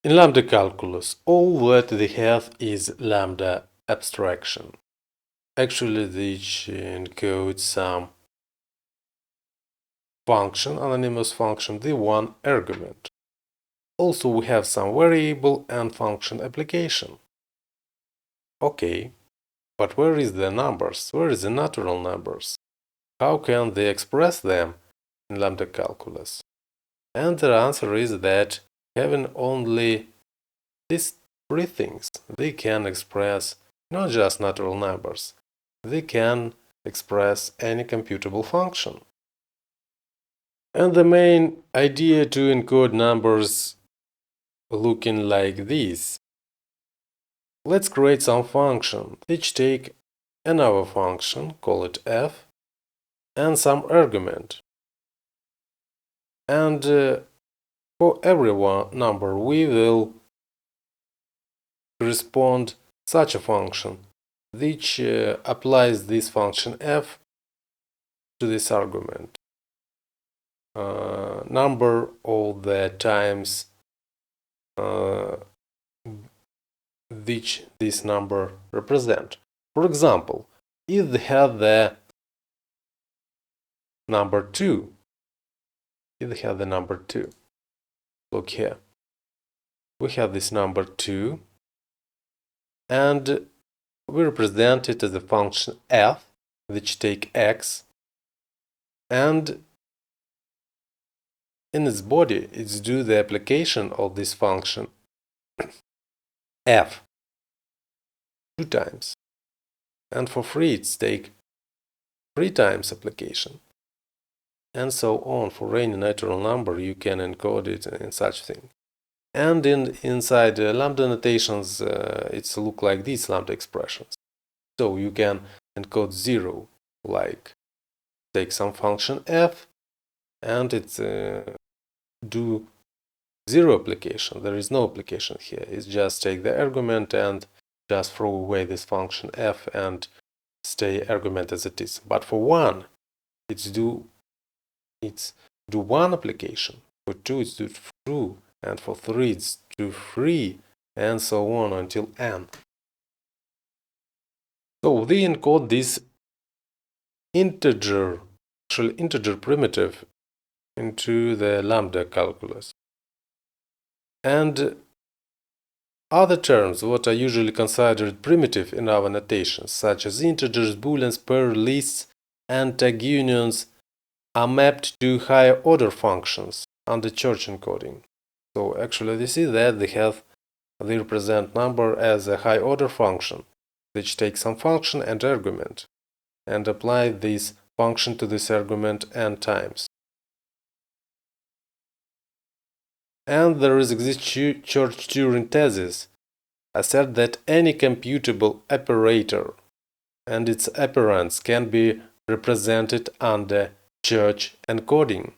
In lambda calculus, all that they have is lambda abstraction. Actually, which encodes some function, anonymous function, the one argument. Also, we have some variable and function application. Okay, but where is the numbers? Where is the natural numbers? How can they express them in lambda calculus? And the answer is that having only these three things, they can express not just natural numbers, they can express any computable function. And the main idea to encode numbers looking like this. Let's create some function which take another function, call it f, and some argument. And for every one number we will correspond such a function which applies this function f to this argument. Number of the times which this number represent. For example, if they have the number 2, look here, we have this number 2 and we represent it as a function f which take x, and in its body it's do the application of this function f 2 times, and for free it's take 3 times application, and so on. For any natural number you can encode it in such thing. And inside lambda notations it's look like these lambda expressions. So you can encode 0, like take some function f and it's do 0 application. There is no application here. It's just take the argument and just throw away this function f and stay argument as it is. But for 1, it's do 1 application. For 2, it's do 2, and for 3, it's do 3, and so on until n. So they encode this integer primitive into the lambda calculus. And other terms what are usually considered primitive in our notations, such as integers, booleans, pair lists, and tag unions, are mapped to higher order functions under church encoding. So actually they see that they represent number as a high order function, which takes some function and argument, and apply this function to this argument n times. And there is this Church-Turing thesis assert that any computable operator and its operands can be represented under church encoding.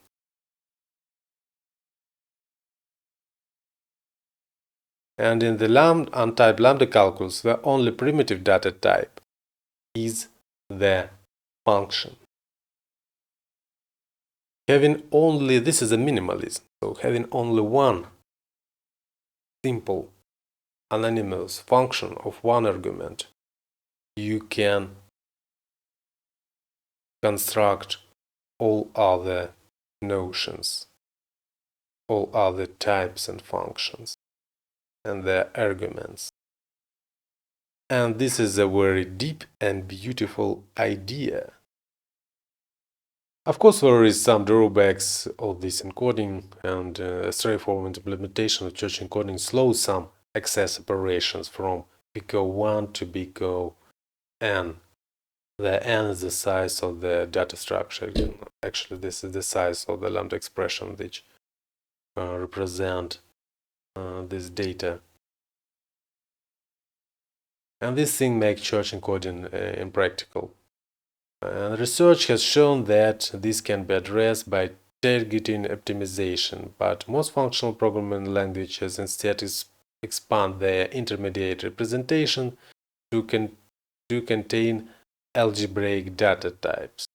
And in the untyped lambda calculus, the only primitive data type is the function. Having only, this is a minimalism, so having only one simple anonymous function of one argument, you can construct all other notions, all other types and functions, and their arguments. And this is a very deep and beautiful idea. Of course, there is some drawbacks of this encoding, and straightforward implementation of church encoding slows some access operations from big O1 to big O(n). The n is the size of the data structure. Actually, this is the size of the lambda expression which represent this data. And this thing makes church encoding impractical. And research has shown that this can be addressed by targeting optimization, but most functional programming languages instead expand their intermediate representation to contain algebraic data types.